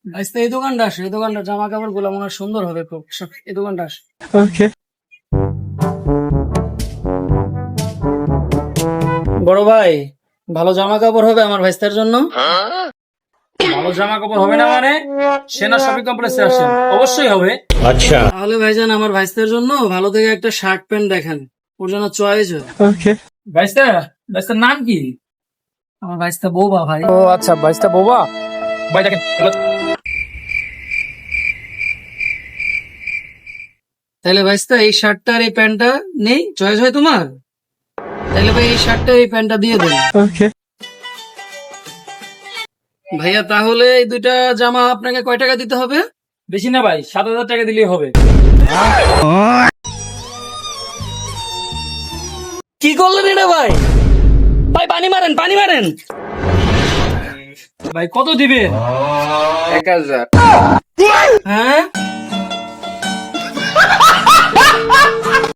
ভাইস্তা এই দোকানটা আসে, এই দোকানটা জামা কাপড় গুলো মনে হয় সুন্দর হবে খুব। এই দোকানটা আসে। Okay. বড় ভাই, ভালো জামা কাপড় হবে আমার ভাইস্তার জন্য? ভালো জামা কাপড় হবে না মানে? সেনা শপিং কমপ্লেক্সে আসেন, অবশ্যই হবে। তাহলে ভাইজান আমার ভাইস্তার জন্য ভালো থেকে একটা শার্ট প্যান্ট দেখেন, ওর জন্য চয়েস হয়। Okay. ভাইস্তা, ভাইস্তার নাম কি? আমার ভাইস্তা বৌবা ভাই। ও আচ্ছা, ভাইস্তা বোবা। ভাই দেখেন, তাহলে ভাইস্তা এই শার্টটা আর এই প্যান্টটা নেই, চয়েস হয় তোমার? তাহলে ভাই এই শার্টটা এই প্যান্টটা দিয়ে দেন Okay. ভাইয়া। তাহলে এই দুইটা জামা আপনাকে কয় টাকা দিতে হবে? বেশি না ভাই, 7,000 টাকা দিলেই হবে। কি করলেন এটা ভাই? ভাই পানি মারেন, পানি মারেন। ভাই কত দিবেন? 1,000। হ্যাঁ